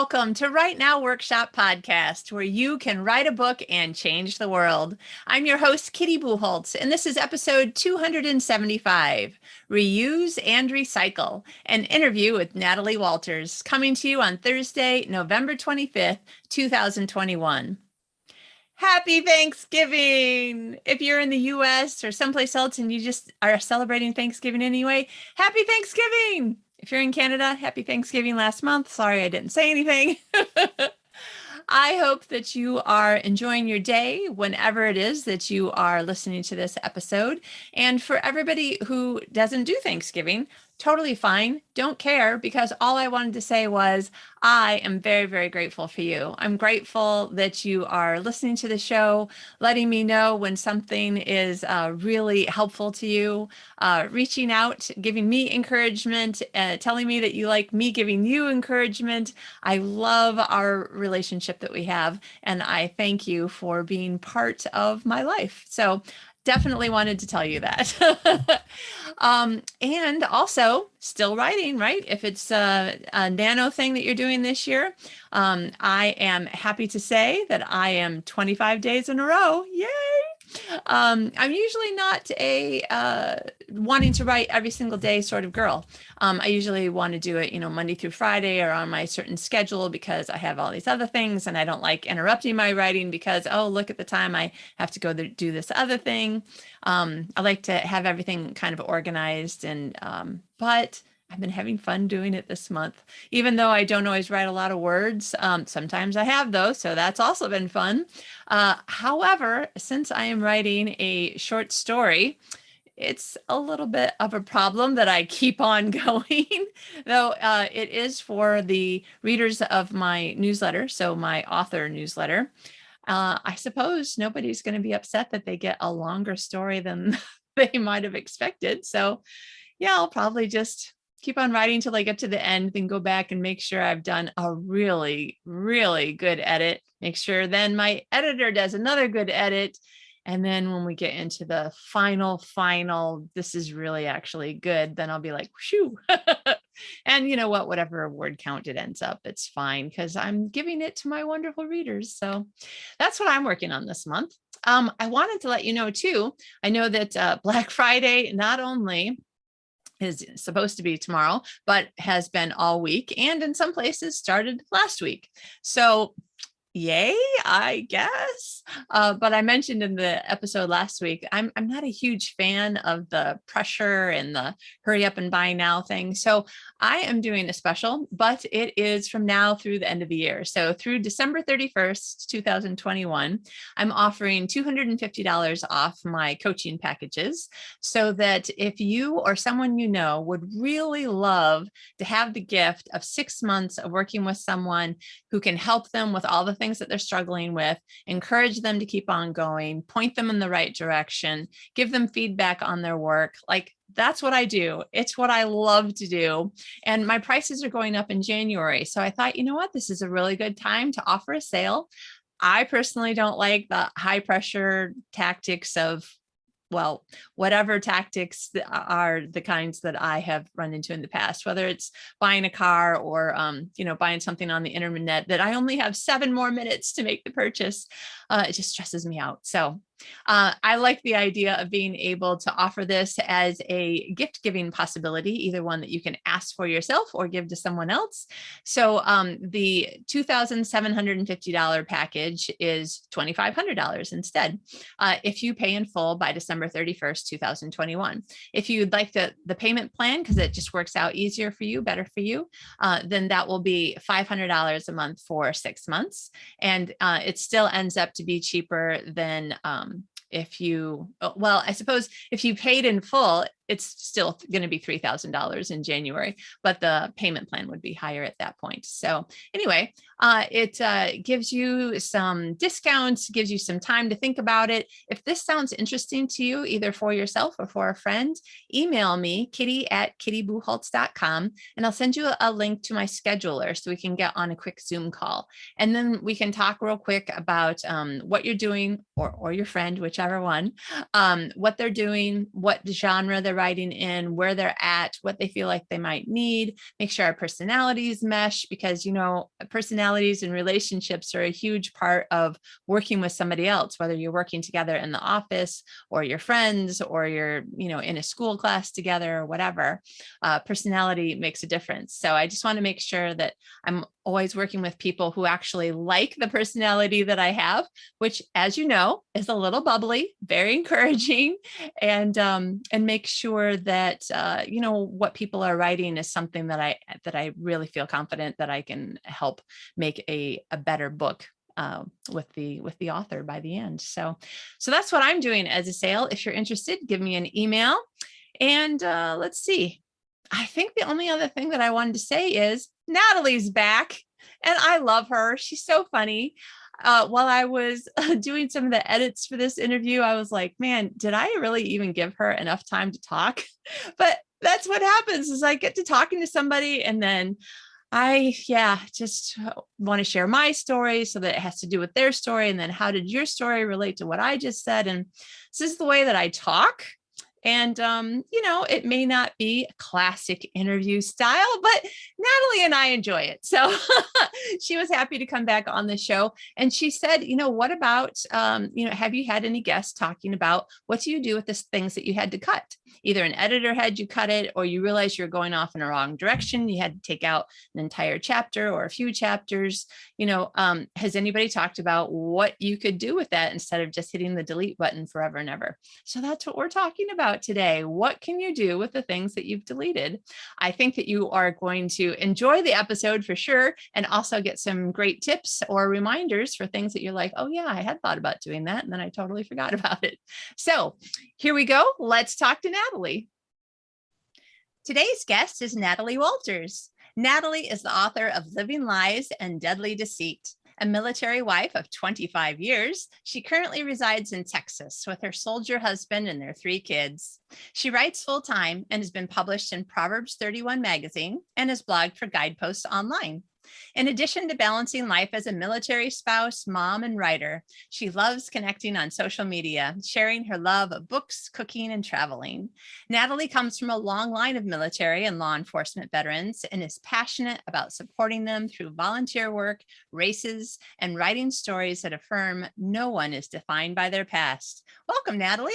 welcome to Write Now Workshop Podcast, where you can write a book and change the world. I'm your host, Kitty Bucholtz, and this is episode 275, Reuse and Recycle, an interview with Natalie Walters, coming to you on Thursday, November 25th, 2021. Happy Thanksgiving! If you're in the US or someplace else and you just are celebrating Thanksgiving anyway, happy Thanksgiving! If you're in Canada, happy Thanksgiving last month. Sorry, I didn't say anything. I hope that you are enjoying your day whenever it is that you are listening to this episode. And for everybody who doesn't do Thanksgiving, totally fine. Don't care, because all I wanted to say was I am very, very grateful for you. I'm grateful that you are listening to the show, letting me know when something is really helpful to you, reaching out, giving me encouragement, telling me that you like me giving you encouragement. I love our relationship that we have, and I thank you for being part of my life. So definitely wanted to tell you that. And also still writing, right? If it's a nano thing that you're doing this year, I am happy to say that I am 25 days in a row. Yay! I'm usually not a wanting to write every single day sort of girl. I usually want to do it, Monday through Friday or on my certain schedule, because I have all these other things and I don't like interrupting my writing because, oh, look at the time I have to go do this other thing. I like to have everything kind of organized, but I've been having fun doing it this month, even though I don't always write a lot of words. Sometimes I have those, so that's also been fun. However, since I am writing a short story, it's a little bit of a problem that I keep on going, though it is for the readers of my newsletter, so my author newsletter. I suppose nobody's going to be upset that they get a longer story than they might have expected. So yeah, I'll probably just keep on writing till I get to the end, then go back and make sure I've done a really, really good edit. Make sure then my editor does another good edit. And then when we get into the final, this is really actually good, then I'll be like, shoo. And you know what, whatever word count it ends up, it's fine, because I'm giving it to my wonderful readers. So that's what I'm working on this month. I wanted to let you know too, I know that Black Friday not only is supposed to be tomorrow, but has been all week, and in some places started last week. So yay, I guess. But I mentioned in the episode last week, I'm not a huge fan of the pressure and the hurry up and buy now thing. So I am doing a special, but it is from now through the end of the year. So through December 31st, 2021, I'm offering $250 off my coaching packages, so that if you or someone you know would really love to have the gift of 6 months of working with someone who can help them with all the things that they're struggling with, encourage them to keep on going, point them in the right direction, give them feedback on their work. Like, that's what I do. It's what I love to do. And my prices are going up in January. So I thought, you know what, this is a really good time to offer a sale. I personally don't like the high pressure tactics of, well, whatever tactics are the kinds that I have run into in the past, whether it's buying a car or, buying something on the internet that I only have 7 more minutes to make the purchase. It just stresses me out. So I like the idea of being able to offer this as a gift giving possibility, either one that you can ask for yourself or give to someone else. So the $2,750 package is $2,500 instead, if you pay in full by December 31st, 2021. If you'd like the payment plan, because it just works out easier for you, better for you, then that will be $500 a month for 6 months. And it still ends up to be cheaper than if you, well, I suppose if you paid in full, it's still going to be $3,000 in January, but the payment plan would be higher at that point. So anyway, It gives you some discounts, gives you some time to think about it. If this sounds interesting to you, either for yourself or for a friend, email me, kitty@kittybucholtz.com, and I'll send you a link to my scheduler so we can get on a quick Zoom call. And then we can talk real quick about what you're doing, or your friend, whichever one, what they're doing, what genre they're writing in, where they're at, what they feel like they might need, make sure our personalities mesh, because, personalities and relationships are a huge part of working with somebody else, whether you're working together in the office or your friends, or you're, in a school class together or whatever. Personality makes a difference. So I just want to make sure that I'm always working with people who actually like the personality that I have, which, as you know, is a little bubbly, very encouraging, and make sure that what people are writing is something that I really feel confident that I can help make a better book with the author by the end. So that's what I'm doing as a sale. If you're interested, give me an email. And let's see. I think the only other thing that I wanted to say is Natalie's back, and I love her. She's so funny. While I was doing some of the edits for this interview, I was like, man, did I really even give her enough time to talk? But that's what happens, is I get to talking to somebody, and then I just want to share my story so that it has to do with their story. And then how did your story relate to what I just said? And this is the way that I talk. And, it may not be a classic interview style, but Natalie and I enjoy it. So she was happy to come back on the show. And she said, what about, have you had any guests talking about what do you do with the things that you had to cut? Either an editor had you cut it, or you realized you're going off in a wrong direction. You had to take out an entire chapter or a few chapters. Has anybody talked about what you could do with that instead of just hitting the delete button forever and ever? So that's what we're talking about today. What can you do with the things that you've deleted? I think that you are going to enjoy the episode for sure, and also get some great tips or reminders for things that you're like, oh yeah, I had thought about doing that, and then I totally forgot about it. So here we go. Let's talk to Natalie. Today's guest is Natalie Walters. Natalie is the author of Living Lies and Deadly Deceit. A military wife of 25 years, she currently resides in Texas with her soldier husband and their 3 kids. She writes full-time and has been published in Proverbs 31 magazine and has blogged for Guideposts Online. In addition to balancing life as a military spouse, mom, and writer, she loves connecting on social media, sharing her love of books, cooking, and traveling. Natalie comes from a long line of military and law enforcement veterans and is passionate about supporting them through volunteer work, races, and writing stories that affirm no one is defined by their past. Welcome, Natalie.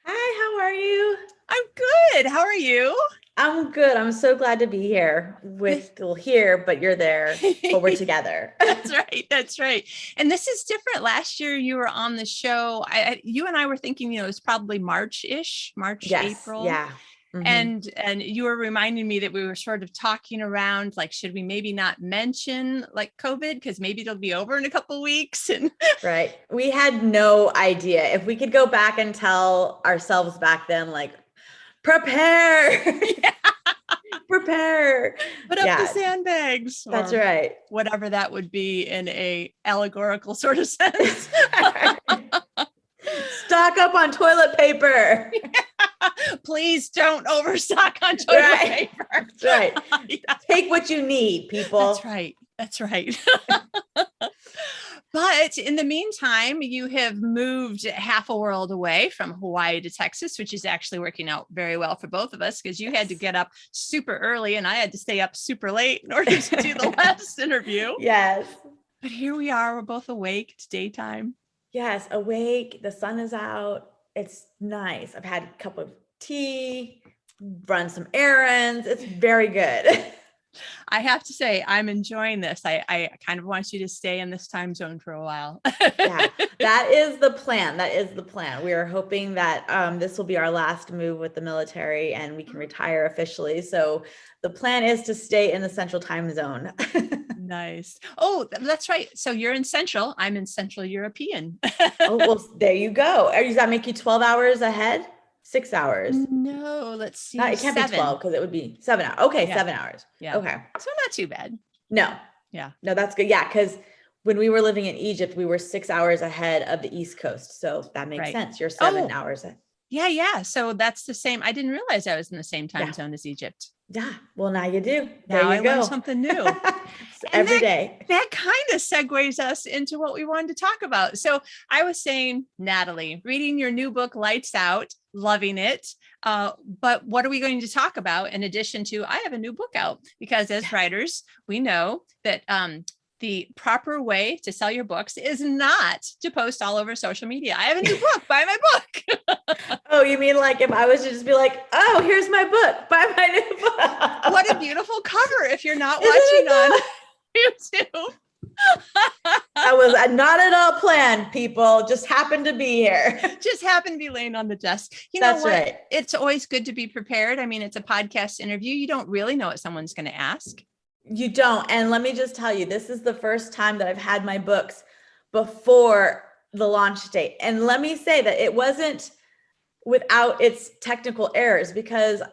Hi, how are you? I'm good. How are you? I'm good. I'm so glad to be here but you're there, but we're together. That's right. That's right. And this is different. Last year you were on the show. You and I were thinking, it was probably March-ish, Yes, April. yeah. Mm-hmm. And you were reminding me that we were sort of talking around, like, should we maybe not mention like COVID, because maybe it'll be over in a couple of weeks. And right. We had no idea. If we could go back and tell ourselves back then, like, prepare. Yeah. Prepare. Put up the sandbags. That's right. Whatever that would be in a allegorical sort of sense. Stock up on toilet paper. Yeah. Please don't overstock on toilet paper. That's right. Yeah. Take what you need, people. That's right. That's right. But in the meantime, you have moved half a world away from Hawaii to Texas, which is actually working out very well for both of us, because you had to get up super early and I had to stay up super late in order to do the last interview. Yes. But here we are. We're both awake. It's daytime. Yes, awake. The sun is out. It's nice. I've had a cup of tea, run some errands. It's very good. I have to say, I'm enjoying this. I kind of want you to stay in this time zone for a while. Yeah, that is the plan. That is the plan. We are hoping that this will be our last move with the military and we can retire officially. So the plan is to stay in the Central Time Zone. Nice. Oh, that's right. So you're in Central. I'm in Central European. Oh, well, there you go. Does that make you 12 hours ahead? 6 hours? No, let's see. It can't be 12 because it would be 7 hours. Okay, yeah. 7 hours. Yeah. Okay. So not too bad. No. Yeah. No, that's good. Yeah. Because when we were living in Egypt, we were 6 hours ahead of the East Coast. So that makes Right. sense. You're 7 hours ahead. Yeah. Yeah. So that's the same. I didn't realize I was in the same time Yeah. zone as Egypt. Yeah. Well, now you do. There Now you I learned go. something new. And Every day. that kind of segues us into what we wanted to talk about. So I was saying, Natalie, reading your new book, Lights Out, loving it. But what are we going to talk about in addition to, I have a new book out? Because as writers, we know that the proper way to sell your books is not to post all over social media. I have a new book, buy my book. Oh, you mean like if I was to just be like, oh, here's my book, buy my new book. What a beautiful cover if you're not Isn't watching it on YouTube. That was not at all planned, people. Just happened to be here. Just happened to be laying on the desk. You know That's what? right. It's always good to be prepared. I mean, it's a podcast interview. You don't really know what someone's going to ask. You don't. And let me just tell you, this is the first time that I've had my books before the launch date. And let me say that it wasn't without its technical errors, because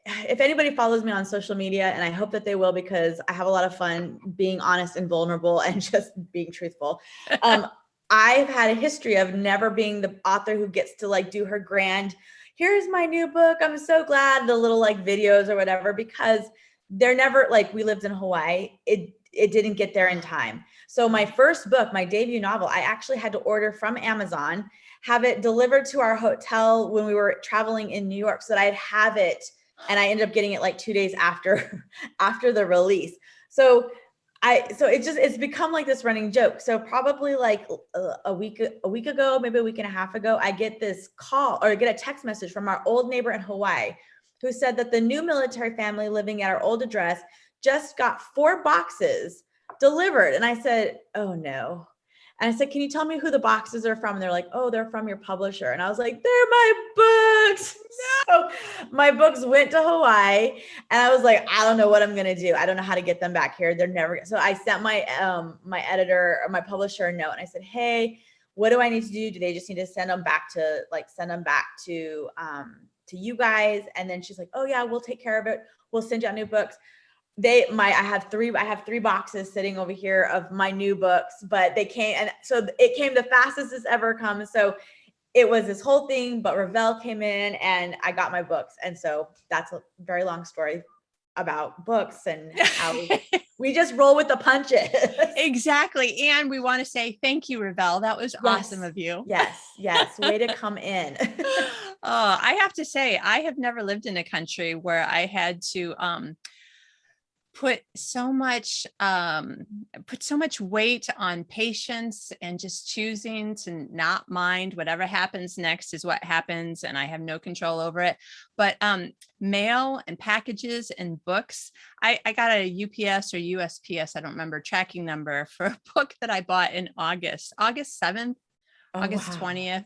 if anybody follows me on social media, and I hope that they will, because I have a lot of fun being honest and vulnerable and just being truthful. I've had a history of never being the author who gets to like do her grand, here's my new book, I'm so glad, the little like videos or whatever, because they're never like, we lived in Hawaii. It didn't get there in time. So my first book, my debut novel, I actually had to order from Amazon, have it delivered to our hotel when we were traveling in New York so that I'd have it. And I ended up getting it like 2 days after the release. So it's become like this running joke. So probably like a week ago, maybe a week and a half ago, I get this call or get a text message from our old neighbor in Hawaii who said that the new military family living at our old address just got 4 boxes delivered. And I said, oh no. And I said, can you tell me who the boxes are from? And they're like, oh, they're from your publisher. And I was like, they're my books. So my books went to Hawaii and I was like, I don't know what I'm going to do. I don't know how to get them back here. They're never. So I sent my editor or my publisher a note and I said, hey, what do I need to do? Do they just need to send them back to you guys? And then she's like, oh yeah, we'll take care of it. We'll send you out new books. I have 3 boxes sitting over here of my new books, but they came, and so it came the fastest it's ever come. So it was this whole thing, but Ravel came in and I got my books. And so that's a very long story about books and how we just roll with the punches. Exactly. And we want to say thank you, Ravel. That was awesome of you. Yes. Way to come in. I have to say, I have never lived in a country where I had to put so much weight on patience and just choosing to not mind whatever happens next is what happens, and I have no control over it. But mail and packages and books, I got a UPS or USPS, I don't remember, tracking number for a book that I bought in August 7th, August 20th.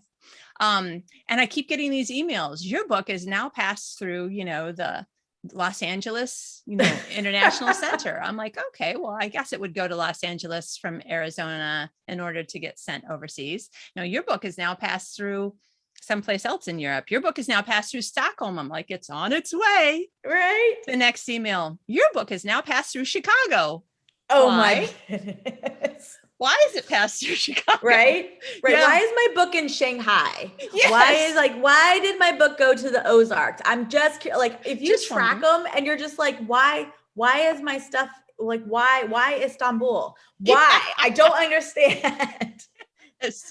And I keep getting these emails. Your book is now passed through, the Los Angeles, International Center. I'm like, okay, well, I guess it would go to Los Angeles from Arizona in order to get sent overseas. No, your book is now passed through someplace else in Europe. Your book is now passed through Stockholm. I'm like, it's on its way. Right. The next email, your book is now passed through Chicago. Oh my goodness. Why is it passed through Chicago? Right. Yeah. Why is my book in Shanghai? Yes. Why did my book go to the Ozarks? I'm just like, if you just track them and you're just like, why is my stuff like, why Istanbul? Why? I don't understand.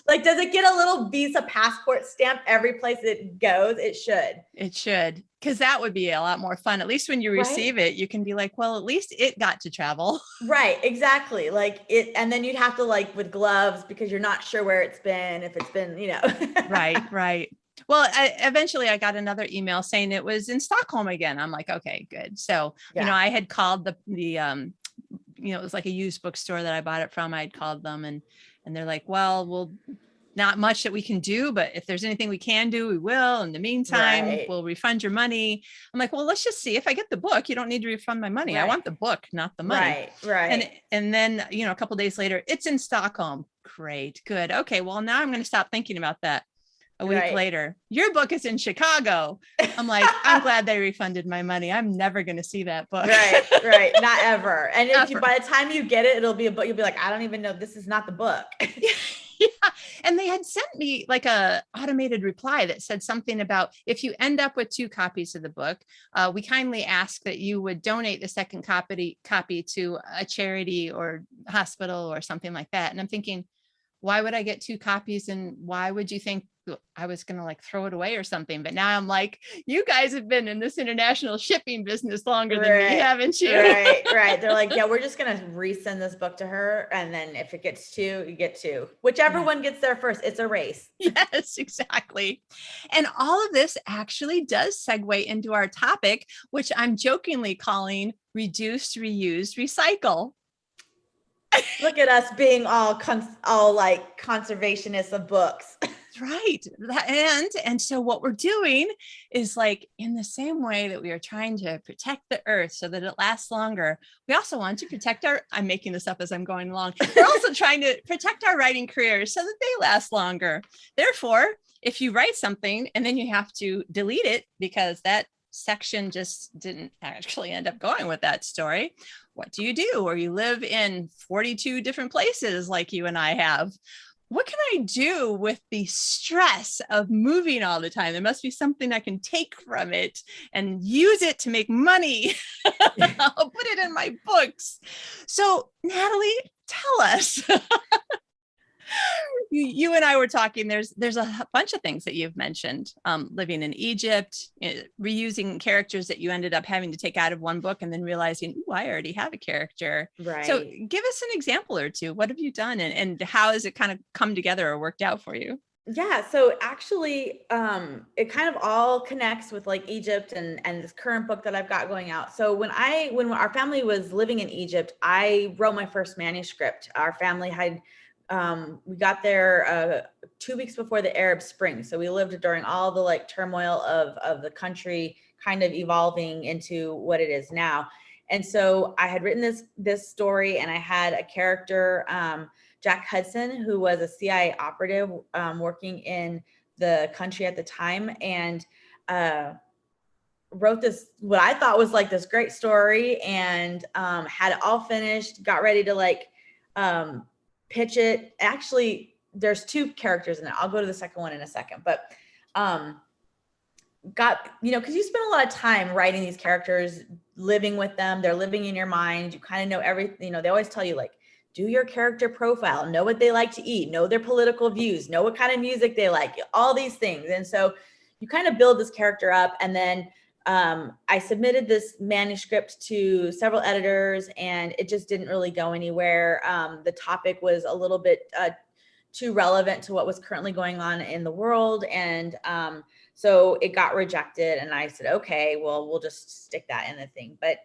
Like, does it get a little Visa passport stamp every place it goes? It should. It should. Because that would be a lot more fun. At least when you receive it, you can be like, well, at least it got to travel. Right. Exactly. Like it. And then you'd have to with gloves because you're not sure where it's been, if it's been, Right. Well, eventually I got another email saying it was in Stockholm again. I'm like, okay, good. So, I had called the it was like a used bookstore that I bought it from. I'd called them and they're like, well, not much that we can do, but if there's anything we can do, we will. In the meantime, we'll refund your money. I'm like, well, let's just see. If I get the book, you don't need to refund my money. Right. I want the book, not the money. Right. And then, a couple of days later, it's in Stockholm. Great. Good. Okay. Well, now I'm going to stop thinking about that. A week Right. later, your book is in Chicago. I'm like, I'm glad they refunded my money. I'm never going to see that book. Right. Not ever. And if you, Ever. by the time you get it, it'll be a book. You'll be like, I don't even know. This is not the book. Yeah. And they had sent me like a automated reply that said something about, if you end up with 2 copies of the book, we kindly ask that you would donate the second copy to a charity or hospital or something like that. And I'm thinking, why would I get 2 copies? And why would you think I was going to like throw it away or something? But now I'm like, you guys have been in this international shipping business longer than me, haven't you? Right. They're like, yeah, we're just going to resend this book to her. And then if it gets 2, you get 2. Whichever one gets there first. It's a race. Yes, exactly. And all of this actually does segue into our topic, which I'm jokingly calling reduce, reuse, recycle. Look at us being all like conservationists of books. Right. And so what we're doing is, like, in the same way that we are trying to protect the earth so that it lasts longer, we also want to protect I'm making this up as I'm going along. We're also trying to protect our writing careers so that they last longer. Therefore, if you write something and then you have to delete it because that section just didn't actually end up going with that story, what do? Or you live in 42 different places like you and I have. What can I do with the stress of moving all the time? There must be something I can take from it and use it to make money. I'll put it in my books. So, Natalie, tell us. You and I were talking, there's a bunch of things that you've mentioned, living in Egypt, reusing characters that you ended up having to take out of one book and then realizing, ooh, I already have a character. Right. So give us an example or two. What have you done, and how has it kind of come together or worked out for you? Yeah, so actually, it kind of all connects with like Egypt and this current book that I've got going out. So when our family was living in Egypt, I wrote my first manuscript. Our family had we got there 2 weeks before the Arab Spring, so we lived during all the like turmoil of the country kind of evolving into what it is now. And so I had written this story, and I had a character, Jack Hudson, who was a CIA operative working in the country at the time, and wrote this, what I thought was like this great story, and had it all finished, got ready to like pitch it. Actually, there's 2 characters in it. I'll go to the second one in a second, but because you spend a lot of time writing these characters, living with them, they're living in your mind, you kind of know everything. They always tell you, like, do your character profile, know what they like to eat, know their political views, know what kind of music they like, all these things. And so you kind of build this character up. And then I submitted this manuscript to several editors, and it just didn't really go anywhere. The topic was a little bit too relevant to what was currently going on in the world. And so it got rejected, and I said, okay, well, we'll just stick that in the thing. But,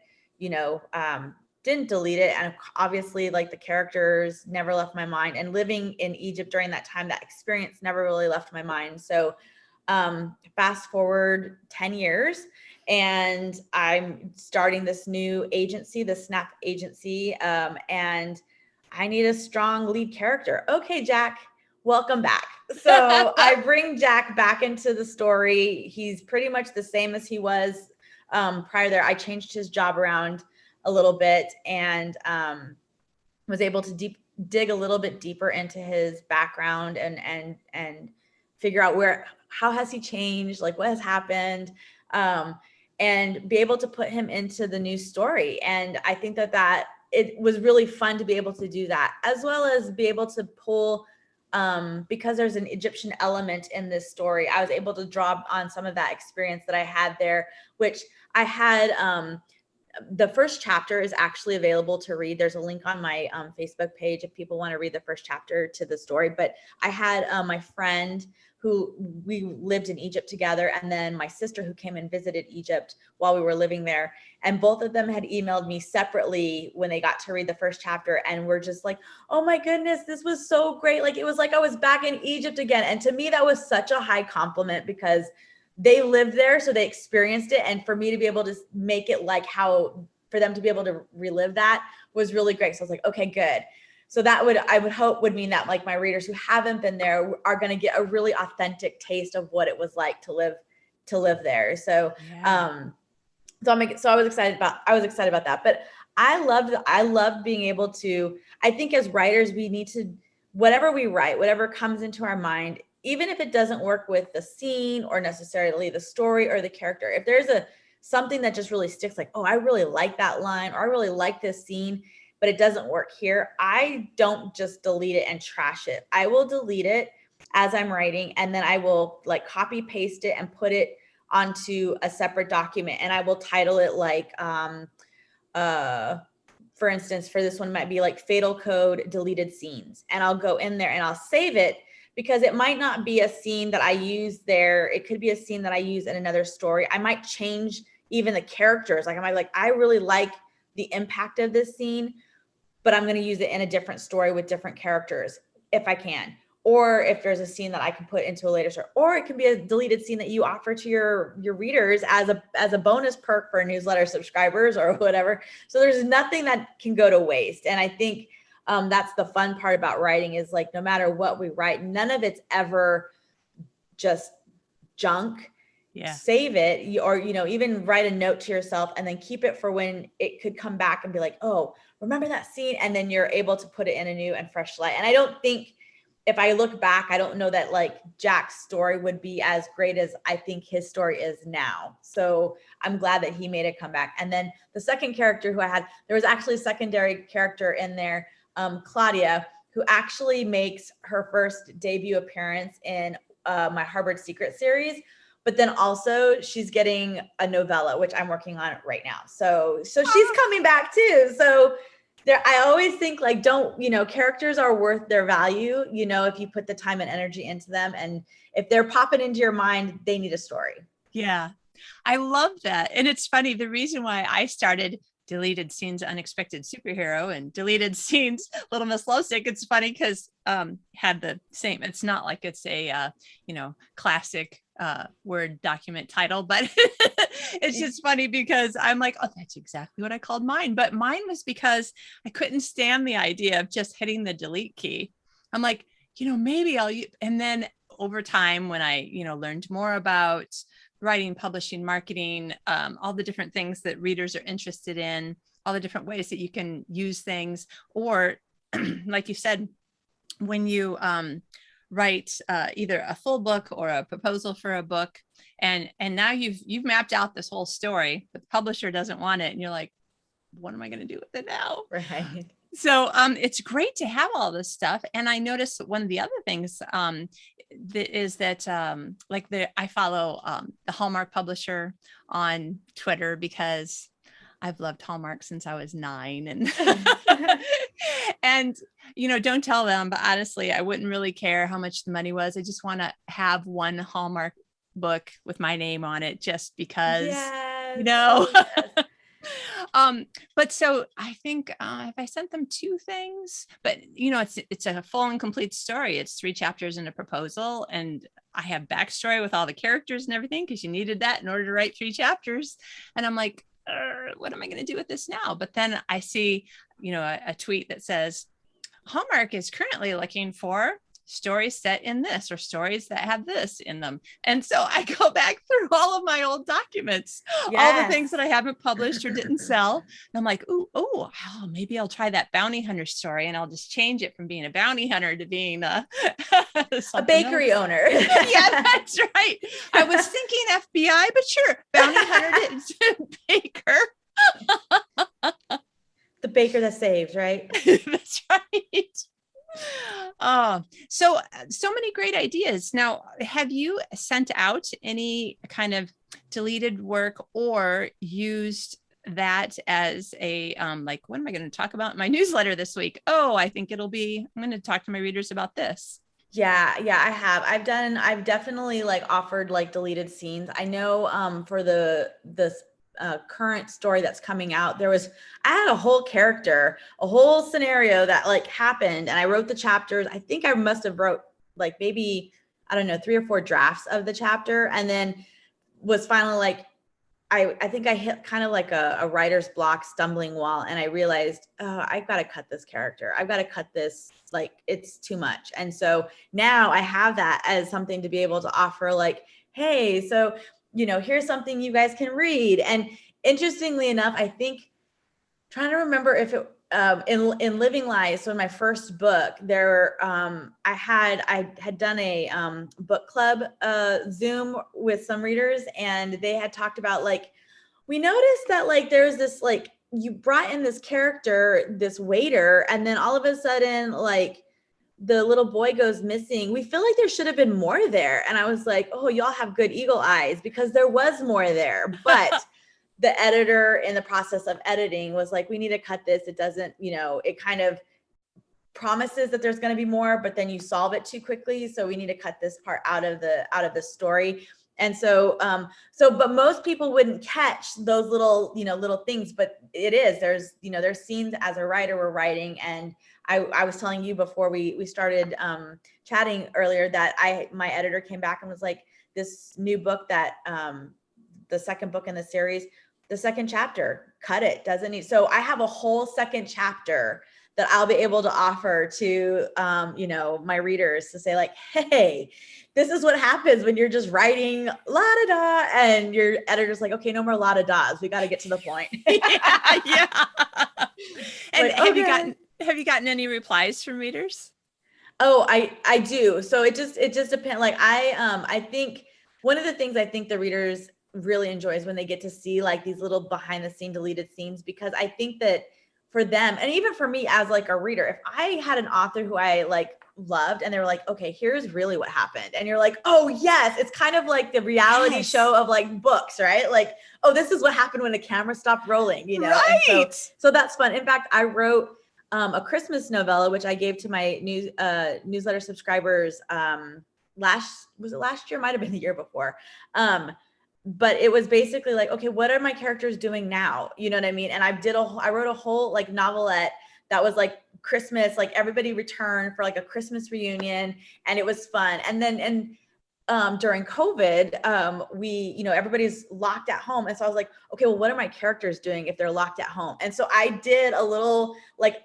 didn't delete it. And obviously, like, the characters never left my mind, and living in Egypt during that time, that experience never really left my mind. So fast forward 10 years, and I'm starting this new agency, the Snap agency. And I need a strong lead character. Okay, Jack, welcome back. So I bring Jack back into the story. He's pretty much the same as he was prior there. I changed his job around a little bit, and was able to dig a little bit deeper into his background and figure out how has he changed, like what has happened, and be able to put him into the new story. And I think that it was really fun to be able to do that, as well as be able to pull, because there's an Egyptian element in this story, I was able to draw on some of that experience that I had there, which I had, the first chapter is actually available to read. There's a link on my Facebook page if people want to read the first chapter to the story. But I had my friend who we lived in Egypt together, and then my sister who came and visited Egypt while we were living there. And both of them had emailed me separately when they got to read the first chapter, and were just like, oh my goodness, this was so great. Like, it was like I was back in Egypt again. And to me, that was such a high compliment, because they lived there, so they experienced it. And for me to be able to make it like how, for them to be able to relive that was really great. So I was like, okay, good. So that I would hope would mean that like my readers who haven't been there are going to get a really authentic taste of what it was like to live there. So, I was excited about that. But I loved being able to, I think as writers, we need to, whatever we write, whatever comes into our mind, even if it doesn't work with the scene or necessarily the story or the character, if there's something that just really sticks, like, oh, I really like that line, or I really like this scene, but it doesn't work here, I don't just delete it and trash it. I will delete it as I'm writing, and then I will like copy paste it and put it onto a separate document, and I will title it like, for instance, for this one might be like Fatal Code Deleted Scenes, and I'll go in there and I'll save it, because it might not be a scene that I use there. It could be a scene that I use in another story. I might change even the characters. Like I really like the impact of this scene, but I'm going to use it in a different story with different characters if I can. Or if there's a scene that I can put into a later story, or it can be a deleted scene that you offer to your readers as a bonus perk for newsletter subscribers or whatever. So there's nothing that can go to waste. And I think that's the fun part about writing, is like, no matter what we write, none of it's ever just junk. Yeah. Save it, or, even write a note to yourself and then keep it for when it could come back and be like, oh, remember that scene? And then you're able to put it in a new and fresh light. And I don't think, if I look back, I don't know that like Jack's story would be as great as I think his story is now. So I'm glad that he made a comeback. And then the second character who I had, there was actually a secondary character in there, Claudia, who actually makes her first debut appearance in my Harbored Secret series. But then also she's getting a novella, which I'm working on right now. So she's coming back too. So I always think like, characters are worth their value, if you put the time and energy into them. And if they're popping into your mind, they need a story. Yeah, I love that. And it's funny, the reason why I started Deleted Scenes Unexpected Superhero and Deleted Scenes Little Miss Lovesick, it's funny because had the same, it's not like it's a classic Word document title, but it's just funny because I'm like, oh, that's exactly what I called mine. But mine was because I couldn't stand the idea of just hitting the delete key. I'm like, maybe and then over time, when I learned more about writing, publishing, marketing, all the different things that readers are interested in, all the different ways that you can use things, or like you said, when you write either a full book or a proposal for a book, and now you've mapped out this whole story, but the publisher doesn't want it, and you're like, what am I going to do with it now? Right. So it's great to have all this stuff. And I noticed one of the other things is that I follow the Hallmark publisher on Twitter, because I've loved Hallmark since I was 9, and don't tell them, but honestly, I wouldn't really care how much the money was. I just want to have one Hallmark book with my name on it, just because, yes. Yes. But so I think if I sent them 2 things, but it's a full and complete story. It's 3 chapters and a proposal, and I have backstory with all the characters and everything, because you needed that in order to write 3 chapters. And I'm like, what am I going to do with this now? But then I see, a tweet that says Hallmark is currently looking for stories set in this, or stories that have this in them. And so I go back through all of my old documents, all the things that I haven't published or didn't sell. And I'm like, oh, maybe I'll try that bounty hunter story, and I'll just change it from being a bounty hunter to being a bakery owner. Yeah, that's right. I was thinking FBI, but sure, bounty hunter to baker. The baker that saves, right? That's right. So many great ideas. Now, have you sent out any kind of deleted work, or used that as a like, what am I going to talk about in my newsletter this week? Oh, I think I'm going to talk to my readers about this. Yeah, I have. I've definitely like offered like deleted scenes. I know for the current story that's coming out, I had a whole character, a whole scenario that like happened, and I wrote the chapters. I think I must have wrote like maybe, I don't know, 3 or 4 drafts of the chapter, and then was finally like, I think I hit kind of like a writer's block, stumbling wall, and I realized, oh, I've got to cut this character. I've got to cut this, like, it's too much. And so now I have that as something to be able to offer, like, hey, so, here's something you guys can read. And interestingly enough, I think, trying to remember if it, in Living Lies, so in my first book, I had done a book club Zoom with some readers, and they had talked about, like, we noticed that, like, there's this, like, you brought in this character, this waiter, and then all of a sudden, like, the little boy goes missing. We feel like there should have been more there. And I was like, oh, y'all have good eagle eyes, because there was more there. But the editor, in the process of editing, was like, we need to cut this. It doesn't, it kind of promises that there's going to be more, but then you solve it too quickly. So we need to cut this part out of the story. And so, but most people wouldn't catch those little things, but there's scenes as a writer we're writing. And I was telling you before we started chatting earlier that my editor came back and was like, this new book that, the second book in the series, the second chapter, cut it, doesn't need. So I have a whole second chapter that I'll be able to offer to, my readers, to say, like, hey, this is what happens when you're just writing la-da-da, and your editor's like, okay, no more la-da-das. We got to get to the point. Yeah. And like, have you gotten any replies from readers? Oh, I do. So it just depends. Like, I think one of the things I think the readers really enjoy is when they get to see, like, these little behind the scene deleted scenes, because I think that for them, and even for me as, like, a reader, if I had an author who I, like, loved, and they were like, okay, here's really what happened, and you're like, oh yes, it's kind of like the reality show of, like, books, right? Like, oh, this is what happened when the camera stopped rolling, Right. And so that's fun. In fact, I wrote a Christmas novella, which I gave to my newsletter subscribers last year? Might have been the year before. But it was basically like, okay, what are my characters doing now? You know what I mean? And I wrote a whole, like, novelette that was like Christmas, like everybody returned for, like, a Christmas reunion, and it was fun. And then, during COVID, we, everybody's locked at home. And so I was like, okay, well, what are my characters doing if they're locked at home? And so I did a little, like,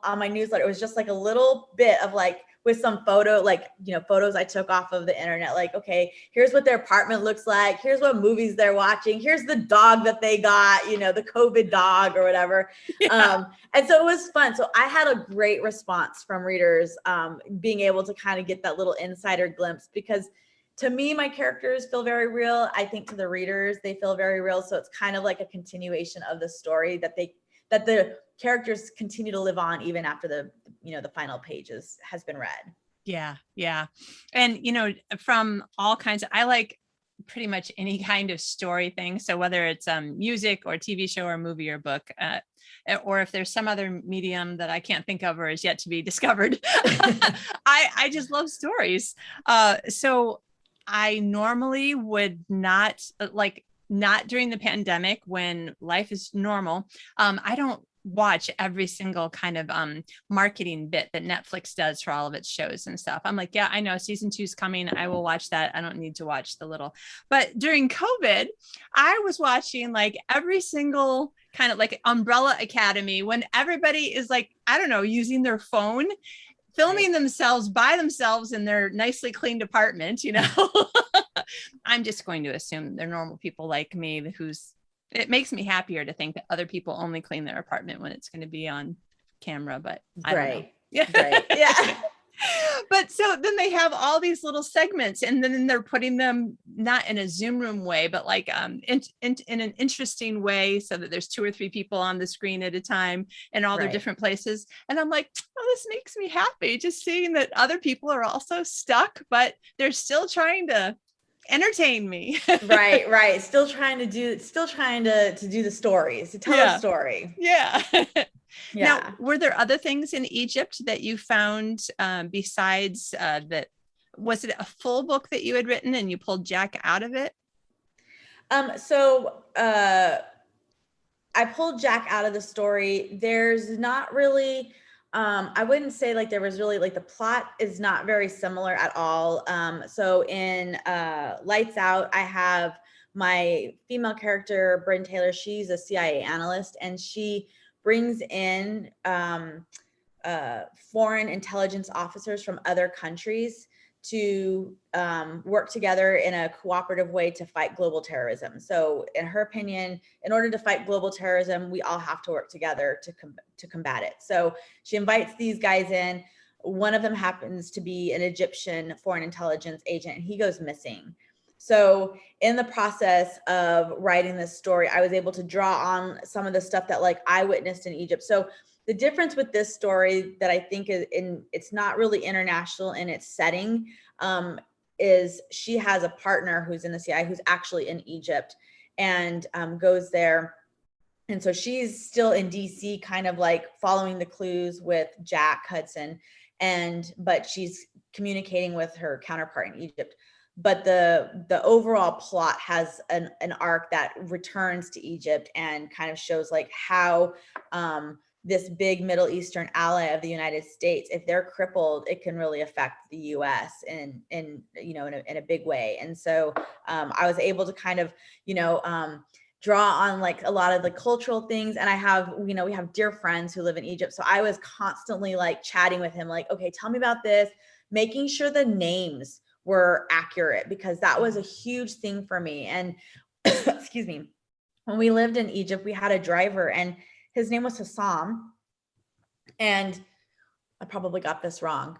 on my newsletter, it was just like a little bit of, like, with some photos I took off of the internet, like, okay, here's what their apartment looks like. Here's what movies they're watching. Here's the dog that they got, the COVID dog or whatever. Yeah. And so it was fun. So I had a great response from readers, being able to kind of get that little insider glimpse, because to me, my characters feel very real. I think to the readers, they feel very real. So it's kind of like a continuation of the story that the characters continue to live on even after the final pages has been read. Yeah. Yeah. And, from all kinds I like pretty much any kind of story thing. So whether it's music or TV show or movie or book, or if there's some other medium that I can't think of or is yet to be discovered, I just love stories. So I normally would not, not during the pandemic when life is normal. I don't watch every single kind of marketing bit that Netflix does for all of its shows and stuff. I'm like, yeah, I know season 2 is coming. I will watch that. I don't need to watch the little. But during COVID, I was watching, like, every single kind of, like, Umbrella Academy, when everybody is, like, I don't know, using their phone, filming themselves by themselves in their nicely cleaned apartment, I'm just going to assume they're normal people like me, it makes me happier to think that other people only clean their apartment when it's going to be on camera, but I don't know. Yeah. Right. Yeah. But so then they have all these little segments, and then they're putting them not in a Zoom room way, but like in an interesting way, so that there's 2 or 3 people on the screen at a time and all their different places. And I'm like, oh, this makes me happy, just seeing that other people are also stuck, but they're still trying to entertain me. Right. Still trying to do the stories, to tell a story. Yeah. Yeah. Now, were there other things in Egypt that you found besides that? Was it a full book that you had written and you pulled Jack out of it? So I pulled Jack out of the story. There's not really, I wouldn't say like there was really, like, the plot is not very similar at all. So in Lights Out, I have my female character, Bryn Taylor, she's a CIA analyst, and she brings in foreign intelligence officers from other countries to work together in a cooperative way to fight global terrorism. So in her opinion, in order to fight global terrorism, we all have to work together to combat it. So she invites these guys in. One of them happens to be an Egyptian foreign intelligence agent, and he goes missing. So in the process of writing this story, I was able to draw on some of the stuff that like I witnessed in Egypt. So the difference with this story that I think is it's not really international in its setting, is she has a partner who's in the CIA who's actually in Egypt and goes there. And so she's still in DC, kind of like following the clues with Jack Hudson, but she's communicating with her counterpart in Egypt. But the overall plot has an arc that returns to Egypt and kind of shows like how this big Middle Eastern ally of the United States, if they're crippled, it can really affect the U.S. in a big way. And so I was able to kind of draw on like a lot of the cultural things. And I have, we have dear friends who live in Egypt, so I was constantly like chatting with him, like, okay, tell me about this, making sure the names were accurate, because that was a huge thing for me. And excuse me, when we lived in Egypt, we had a driver and his name was Hassam. And I probably got this wrong.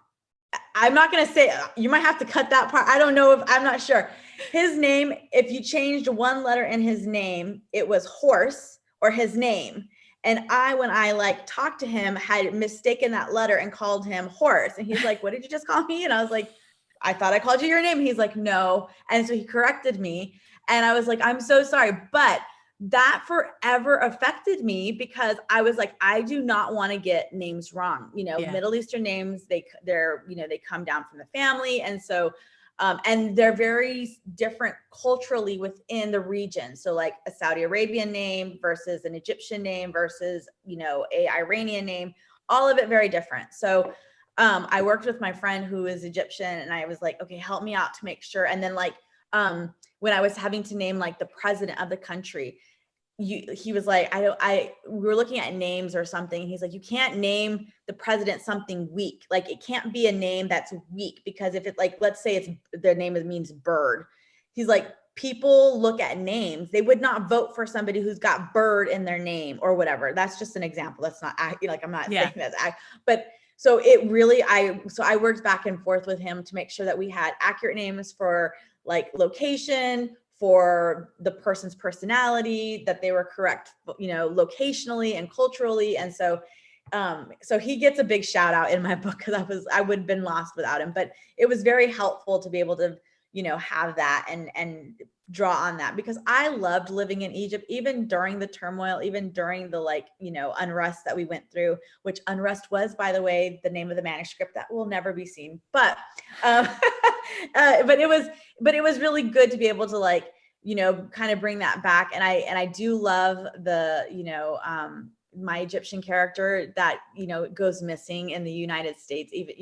I'm not going to say, you might have to cut that part. I don't know, I'm not sure. His name, if you changed one letter in his name, it was horse or his name. And when I like talked to him, had mistaken that letter and called him horse. And he's like, what did you just call me? And I was like, I thought I called you your name. He's like, no. And so he corrected me. And I was like, I'm so sorry. But that forever affected me, because I was like, I do not want to get names wrong. Middle Eastern names, they come down from the family. And so, and they're very different culturally within the region. So like a Saudi Arabian name versus an Egyptian name versus, a Iranian name, all of it very different. So I worked with my friend who is Egyptian, and I was like, okay, help me out to make sure. And then like, when I was having to name like the president of the country, he was like, we were looking at names or something. He's like, you can't name the president something weak. Like it can't be a name that's weak, because if it like, let's say their name means bird. He's like, people look at names. They would not vote for somebody who's got bird in their name or whatever. That's just an example. That's not like, I'm not saying that's but so it really, I worked back and forth with him to make sure that we had accurate names for like location, for the person's personality, that they were correct, locationally and culturally. And so, so he gets a big shout out in my book, because I would have been lost without him. But it was very helpful to be able to, have that and draw on that, because I loved living in Egypt, even during the turmoil, even during the unrest that we went through, which unrest was, by the way, the name of the manuscript that will never be seen. But but it was really good to be able to kind of bring that back. And I do love the my Egyptian character that goes missing in the United States, even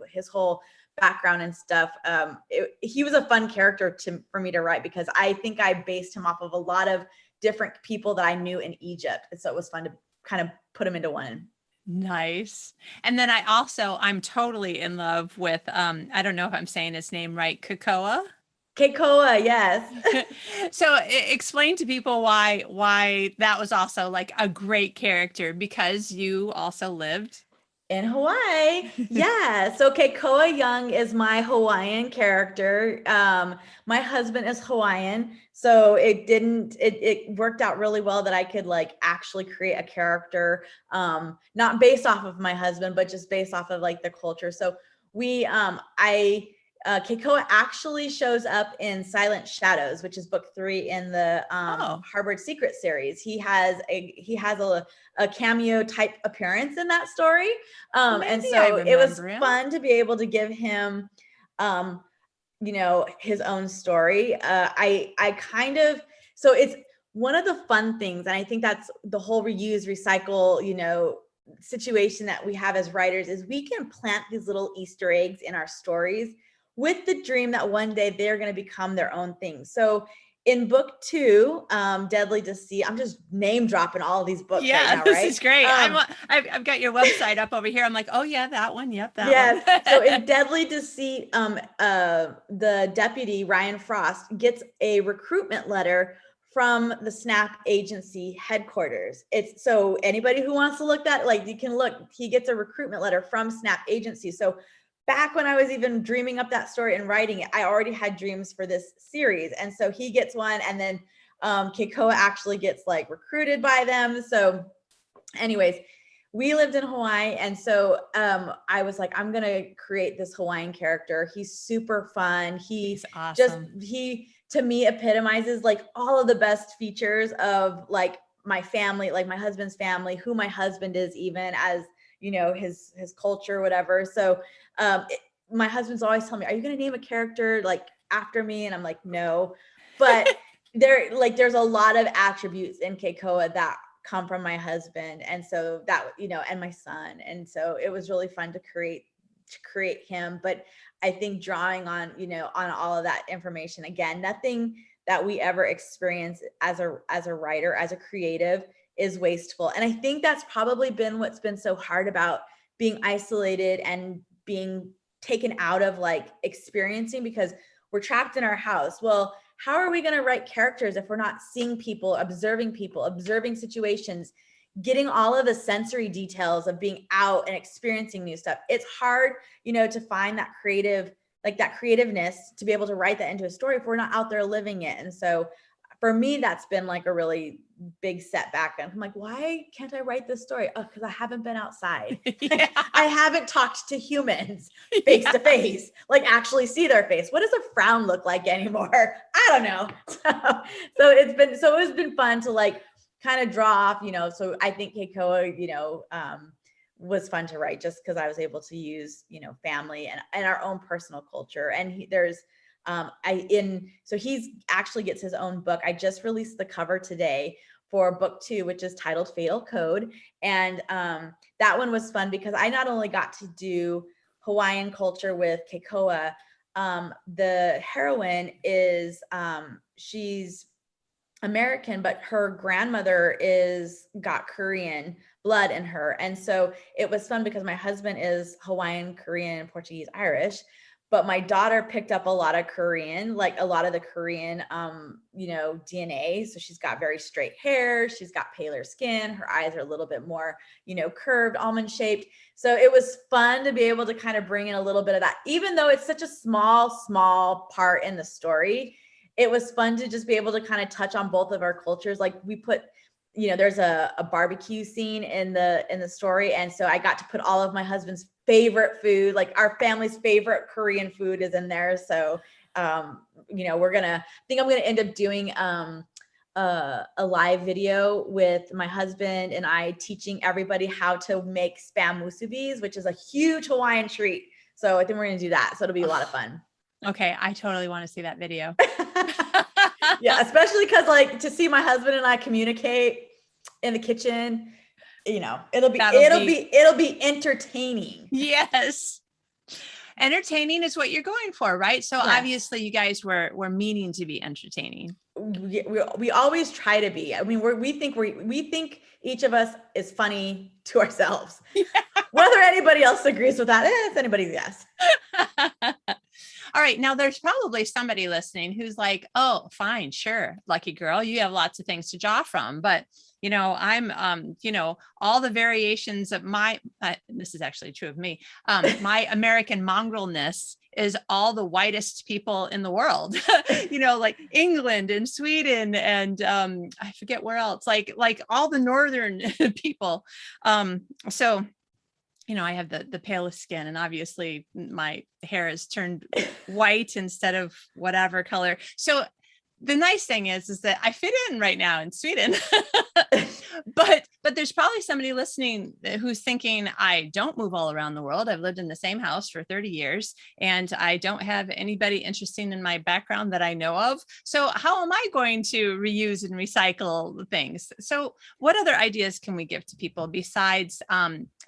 his whole background and stuff. He was a fun character for me to write, because I think I based him off of a lot of different people that I knew in Egypt, and so it was fun to kind of put him into one. Nice. And then I'm totally in love with, I don't know if I'm saying his name right, Kakoa. Kakoa, yes. So explain to people why that was also like a great character, because you also lived in Hawaii. Yeah. So Kakoa Young is my Hawaiian character. My husband is Hawaiian. So it worked out really well that I could actually create a character, not based off of my husband, but just based off of the culture. So Kakoa actually shows up in Silent Shadows, which is book 3 in the Harvard Secret series. He has a cameo type appearance in that story. And so it was fun to be able to give him, his own story. So it's one of the fun things. And I think that's the whole reuse, recycle, situation that we have as writers, is we can plant these little Easter eggs in our stories with the dream that one day they're going to become their own thing. So in book 2, Deadly Deceit, I'm just name dropping all of these books right now, this right? is great. I've got your website up over here. I'm like, oh yeah, that one. Yep, that yes. one. So in Deadly Deceit, the deputy Ryan Frost gets a recruitment letter from the SNAP agency headquarters. It's so anybody who wants to look that, like, you can look, he gets a recruitment letter from SNAP agency. So back when I was even dreaming up that story and writing it, I already had dreams for this series. And so he gets one, and then Kakoa actually gets like recruited by them. So anyways, we lived in Hawaii. And so I was like, I'm going to create this Hawaiian character. He's super fun. He's awesome. He to me epitomizes like all of the best features of like my family, like my husband's family, who my husband is, even as, you know, his culture, whatever. So my husband's always telling me, are you going to name a character like after me? And I'm like, no, but there's a lot of attributes in Kakoa that come from my husband. And so that, you know, and my son. And so it was really fun to create him. But I think drawing on, you know, on all of that information, again, nothing that we ever experience as a writer, as a creative, is wasteful. And I think that's probably been what's been so hard about being isolated and being taken out of like experiencing, because we're trapped in our house. Well, how are we going to write characters if we're not seeing people, observing situations, getting all of the sensory details of being out and experiencing new stuff? It's hard, you know, to find that creativeness to be able to write that into a story if we're not out there living it. And so for me, that's been like a really big setback. And I'm like, why can't I write this story? Oh, because I haven't been outside. Yeah. I haven't talked to humans face to face, like actually see their face. What does a frown look like anymore? I don't know. So it's been fun to like kind of draw off, you know. So I think Kakoa, you know, was fun to write just because I was able to use, you know, family and our own personal culture. And so he's actually gets his own book. I just released the cover today for book 2, which is titled Fatal Code. And that one was fun because I not only got to do Hawaiian culture with Kakoa, the heroine is, she's American, but her grandmother got Korean blood in her. And so it was fun because my husband is Hawaiian, Korean, Portuguese, Irish, but my daughter picked up a lot of Korean, like a lot of the Korean, you know, DNA. So she's got very straight hair. She's got paler skin. Her eyes are a little bit more, you know, curved, almond shaped. So it was fun to be able to kind of bring in a little bit of that, even though it's such a small part in the story. It was fun to just be able to kind of touch on both of our cultures. Like we put, you know, there's a barbecue scene in the story. And so I got to put all of my husband's favorite food, like our family's favorite Korean food is in there. So, you know, I think I'm going to end up doing a live video with my husband and I teaching everybody how to make spam musubis, which is a huge Hawaiian treat. So I think we're going to do that. So it'll be a lot of fun. Okay. I totally want to see that video. Yeah. Especially because like to see my husband and I communicate in the kitchen, you know, it'll be entertaining. Yes. Entertaining is what you're going for, right? So yes. Obviously you guys were meaning to be entertaining. We always try to be. I mean, we think each of us is funny to ourselves. Yeah. Whether anybody else agrees with that, it's anybody's guess. All right. Now there's probably somebody listening who's like, oh, fine, sure. Lucky girl. You have lots of things to draw from, but you know, I'm, you know, all the variations of this is actually true of me. My American mongrelness is all the whitest people in the world, you know, like England and Sweden and I forget where else, like all the northern people. So, you know, I have the palest skin and obviously my hair is turned white instead of whatever color. So the nice thing is that I fit in right now in Sweden, But there's probably somebody listening who's thinking, I don't move all around the world. I've lived in the same house for 30 years and I don't have anybody interesting in my background that I know of. So how am I going to reuse and recycle things? So what other ideas can we give to people besides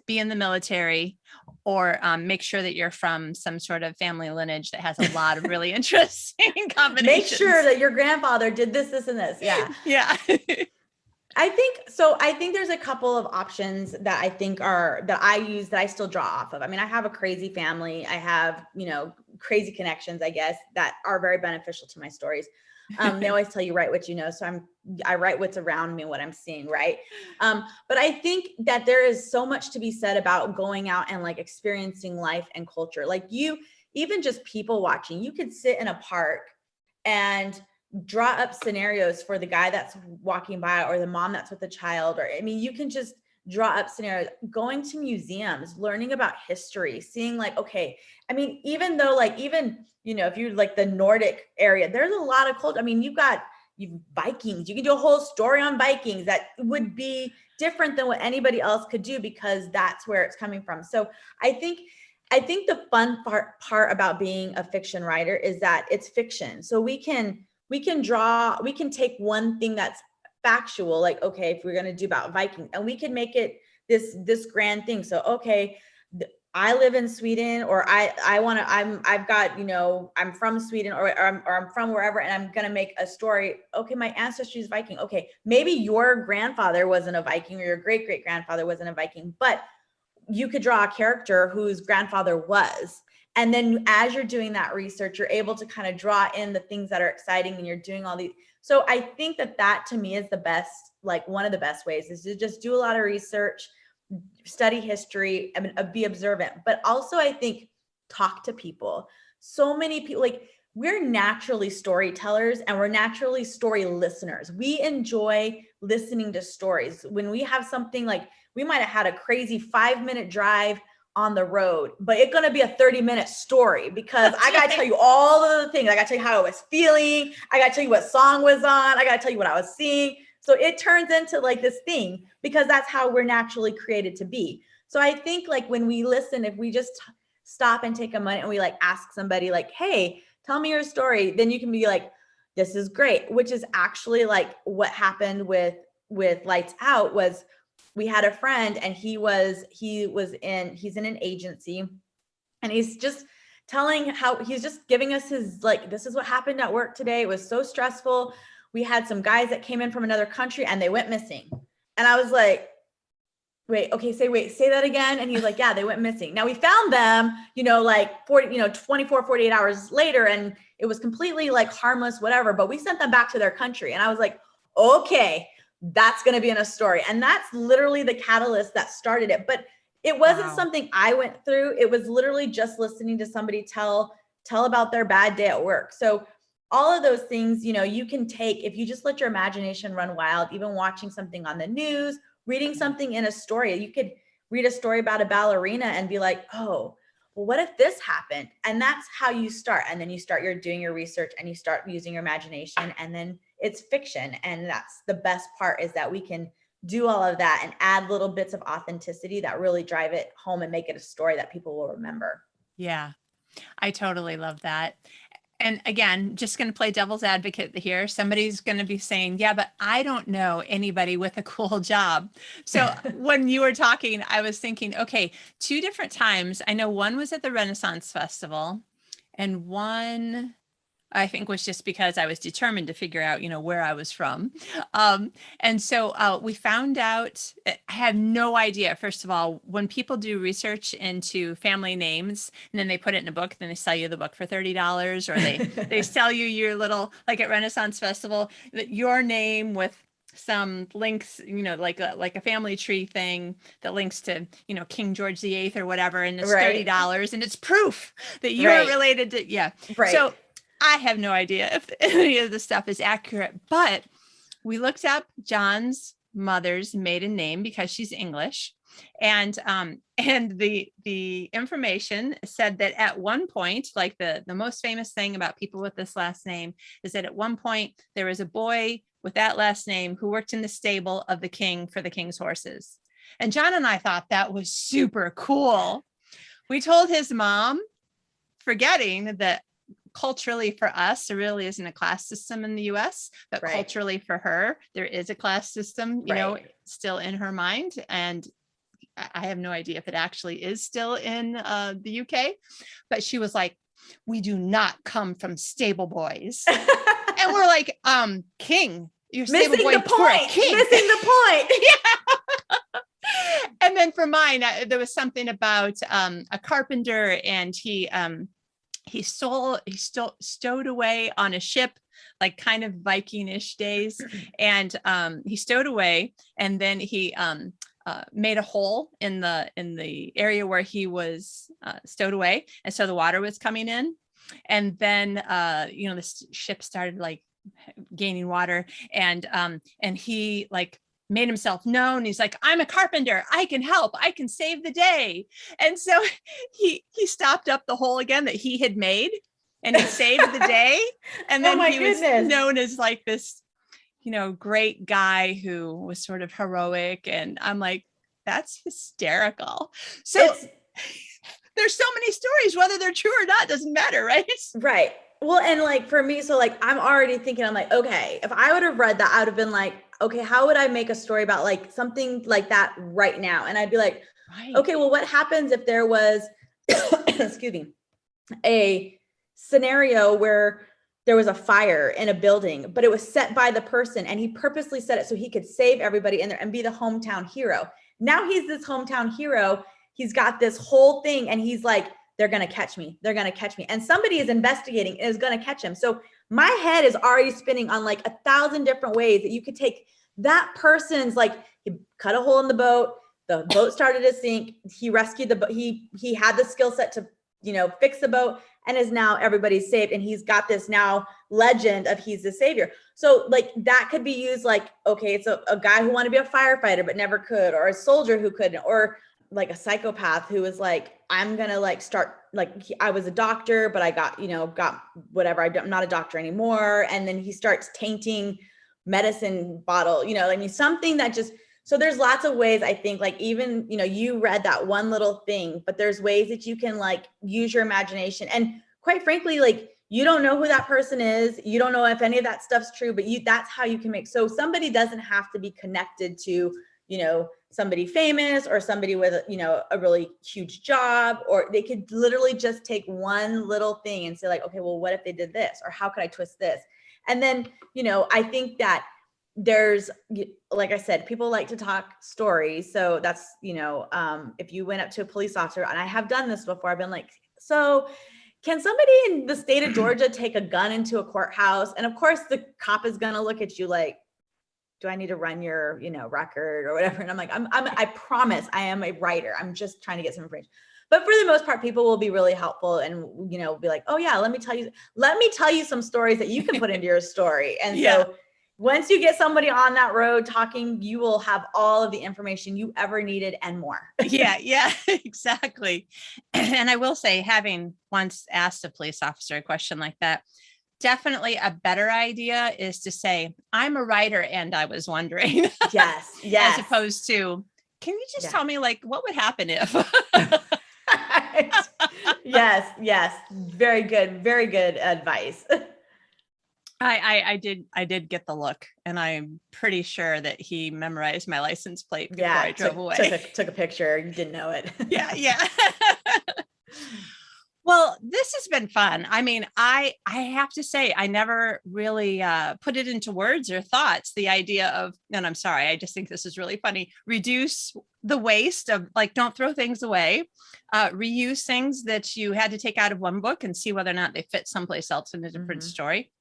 be in the military or make sure that you're from some sort of family lineage that has a lot of really interesting combinations? Make sure that your grandfather did this, this, and this. Yeah. Yeah. I think there's a couple of options that I think that I use that I still draw off of. I mean, I have a crazy family. I have, crazy connections, I guess, that are very beneficial to my stories. They always tell you write what you know. So I write what's around me, what I'm seeing. Right. But I think that there is so much to be said about going out and like experiencing life and culture. Like even just people watching, you could sit in a park and draw up scenarios for the guy that's walking by or the mom that's with the child. Or, I mean, you can just draw up scenarios, going to museums, learning about history, seeing like, okay, I mean, even though like, if you're like the Nordic area, there's a lot of culture. I mean, you've Vikings, you can do a whole story on Vikings that would be different than what anybody else could do because that's where it's coming from. So I think the fun part about being a fiction writer is that it's fiction. So we can take one thing that's factual, like, okay, if we're going to do about Vikings, and we can make it this grand thing. So, okay, I live in Sweden, or I'm from Sweden, or I'm from wherever, and I'm going to make a story. Okay, my ancestry is Viking. Okay, maybe your grandfather wasn't a Viking or your great great grandfather wasn't a Viking, but you could draw a character whose grandfather was. And then as you're doing that research, you're able to kind of draw in the things that are exciting and you're doing all these. So I think that to me is the best, like one of the best ways is to just do a lot of research, study history, be observant, but also I think talk to people. So many people, like we're naturally storytellers and we're naturally story listeners. We enjoy listening to stories. When we have something like, we might've had a crazy 5-minute drive on the road, but it's going to be a 30-minute story because I got to tell you all of the things. I got to tell you how I was feeling. I got to tell you what song was on. I got to tell you what I was seeing. So it turns into like this thing because that's how we're naturally created to be. So I think like when we listen, if we just stop and take a minute and we like ask somebody like, hey, tell me your story, then you can be like, this is great, which is actually like what happened with Lights Out was we had a friend and he's in an agency and he's just telling how he's just giving us his, like, this is what happened at work today. It was so stressful. We had some guys that came in from another country and they went missing. And I was like, say that again. And he's like, yeah, they went missing. Now we found them, like 24, 48 hours later, and it was completely like harmless, whatever, but we sent them back to their country. And I was like, okay, that's going to be in a story. And that's literally the catalyst that started it. But it wasn't something I went through. It was literally just listening to somebody tell about their bad day at work. So all of those things, you can take, if you just let your imagination run wild, even watching something on the news, reading something in a story. You could read a story about a ballerina and be like, oh, well, what if this happened? And that's how you start. And then you start doing your research and you start using your imagination, and then it's fiction. And that's the best part, is that we can do all of that and add little bits of authenticity that really drive it home and make it a story that people will remember. Yeah, I totally love that. And again, just going to play devil's advocate here. Somebody's going to be saying, yeah, but I don't know anybody with a cool job. So when you were talking, I was thinking, okay, 2 different times. I know one was at the Renaissance Festival and one I think was just because I was determined to figure out, where I was from. And so we found out, I had no idea, first of all, when people do research into family names and then they put it in a book, then they sell you the book for $30, or they sell you your little, like at Renaissance Festival, your name with some links, like a family tree thing that links to, King George VIII or whatever. And it's $30 and it's proof that you are related to, yeah. Right. So I have no idea if any of the stuff is accurate, but we looked up John's mother's maiden name because she's English. And the information said that at one point, like the most famous thing about people with this last name is that at one point there was a boy with that last name who worked in the stable of the king for the king's horses. And John and I thought that was super cool. We told his mom, forgetting that culturally for us, there really isn't a class system in the US, but culturally for her, there is a class system, you know, still in her mind. And I have no idea if it actually is still in the UK, but she was like, we do not come from stable boys. And we're like, king, you're stable boy for a king. Missing the point. Yeah. And then for mine, there was something about a carpenter, and he stowed away on a ship, like kind of Viking-ish days. And he stowed away, and then he made a hole in the area where he was stowed away. And so the water was coming in. And then, the ship started like gaining water, and he like made himself known. He's like, I'm a carpenter. I can help. I can save the day. And so he stopped up the hole again that he had made, and he saved the day. And then was known as like this, great guy who was sort of heroic. And I'm like, that's hysterical. So there's so many stories, whether they're true or not, doesn't matter, right? Right. Well, and like for me, so like, I'm already thinking, I'm like, okay, if I would have read that, I would have been like, okay, how would I make a story about like something like that right now? And I'd be like, okay, well, what happens if there was, excuse me, a scenario where there was a fire in a building, but it was set by the person, and he purposely set it so he could save everybody in there and be the hometown hero. Now he's this hometown hero. He's got this whole thing, and he's like, they're going to catch me. They're going to catch me. And somebody is investigating and is going to catch him. So my head is already spinning on like 1,000 different ways that you could take that person's, like, he cut a hole in the boat started to sink. He rescued the boat. He had the skill set to, fix the boat, and is now everybody's saved. And he's got this now legend of he's the savior. So like that could be used like, okay, it's a guy who wanted to be a firefighter, but never could, or a soldier who couldn't, or like a psychopath who was like, I'm going to like start, like I was a doctor, but I got whatever. I'm not a doctor anymore. And then he starts tainting medicine bottle, I mean, something that just, so there's lots of ways, I think, like even, you read that one little thing, but there's ways that you can like use your imagination. And quite frankly, like, you don't know who that person is. You don't know if any of that stuff's true, but that's how you can make, so somebody doesn't have to be connected to, somebody famous or somebody with, a really huge job, or they could literally just take one little thing and say like, okay, well, what if they did this? Or how could I twist this? And then, I think that there's, like I said, people like to talk stories. So that's, if you went up to a police officer, and I have done this before, I've been like, so can somebody in the state of Georgia take a gun into a courthouse? And of course the cop is going to look at you like, do I need to run your, record or whatever? And I'm like, I promise I am a writer. I'm just trying to get some information. But for the most part, people will be really helpful and, be like, oh yeah, let me tell you some stories that you can put into your story. And so once you get somebody on that road talking, you will have all of the information you ever needed and more. Yeah, exactly. And I will say, having once asked a police officer a question like that, definitely a better idea is to say, I'm a writer and I was wondering. Yes. As opposed to, can you just tell me like, what would happen if? Yes. Very good advice. I did get the look, and I'm pretty sure that he memorized my license plate before I drove away. Took a picture. You didn't know it. Yeah. Well, this has been fun. I mean, I have to say, I never really put it into words or thoughts, the idea of, and I'm sorry, I just think this is really funny, reduce the waste of, like, don't throw things away, reuse things that you had to take out of one book and see whether or not they fit someplace else in a different story.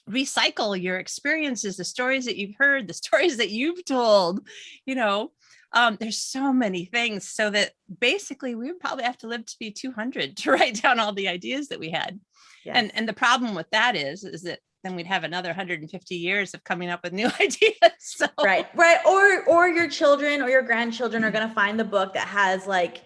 Recycle your experiences, the stories that you've heard, the stories that you've told, there's so many things, so that basically we would probably have to live to be 200 to write down all the ideas that we had. Yes. And the problem with that is that then we'd have another 150 years of coming up with new ideas. So. Right. Or your children or your grandchildren are going to find the book that has like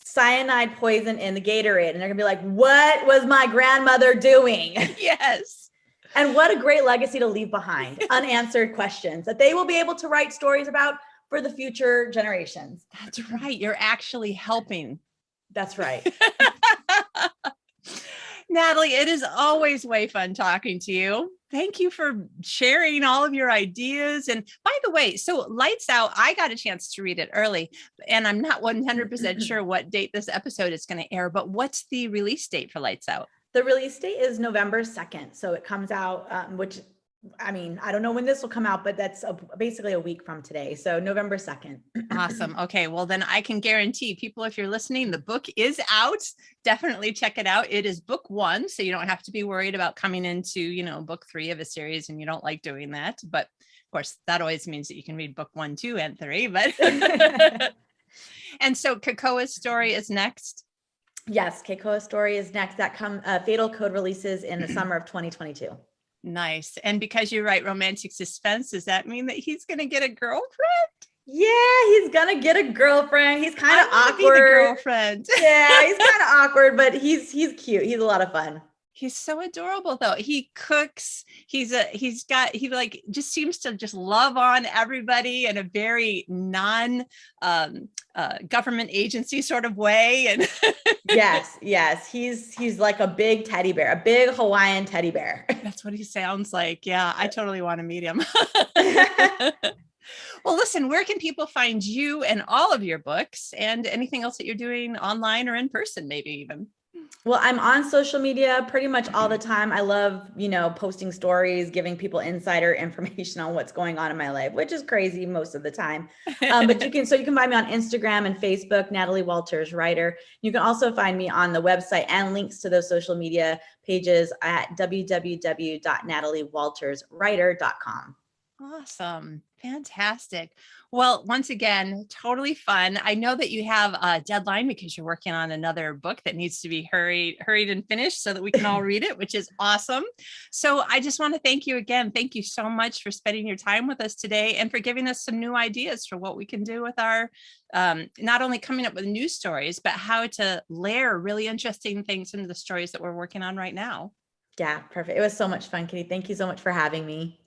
cyanide poison in the Gatorade, and they're gonna be like, what was my grandmother doing? Yes. And what a great legacy to leave behind. Unanswered questions that they will be able to write stories about for the future generations. That's right. You're actually helping. That's right. Natalie, it is always way fun talking to you. Thank you for sharing all of your ideas. And by the way, so Lights Out, I got a chance to read it early, and I'm not 100% sure what date this episode is going to air, but what's the release date for Lights Out? The release date is November 2nd. So it comes out, which, I mean, I don't know when this will come out, but that's basically a week from today. So November 2nd. Awesome. Okay. Well, then I can guarantee people, if you're listening, the book is out. Definitely check it out. It is book 1. So you don't have to be worried about coming into, book 3 of a series and you don't like doing that. But of course, that always means that you can read book 1, 2, and 3. But and so Kakoa's story is next. Yes. Kakoa's story is next. That Fatal Code releases in the summer of 2022. Nice. And because you write romantic suspense, does that mean that he's going to get a girlfriend? Yeah, he's gonna get a girlfriend. He's kind of awkward. Be the girlfriend. Yeah, he's kind of awkward, but he's cute. He's a lot of fun. He's so adorable though. He cooks. He like just seems to just love on everybody in a very non government agency sort of way. And yes. He's like a big teddy bear, a big Hawaiian teddy bear. That's what he sounds like. Yeah, I totally want to meet him. Well, listen, where can people find you and all of your books and anything else that you're doing online or in person, maybe even? Well, I'm on social media pretty much all the time. I love, posting stories, giving people insider information on what's going on in my life, which is crazy most of the time. But you can find me on Instagram and Facebook, Natalie Walters, writer. You can also find me on the website and links to those social media pages at www.nataliewalterswriter.com. Awesome. Fantastic. Well, once again, totally fun. I know that you have a deadline because you're working on another book that needs to be hurried and finished so that we can all read it, which is awesome. So I just want to thank you again. Thank you so much for spending your time with us today and for giving us some new ideas for what we can do with our, not only coming up with news stories, but how to layer really interesting things into the stories that we're working on right now. Yeah, perfect. It was so much fun, Kitty. Thank you so much for having me.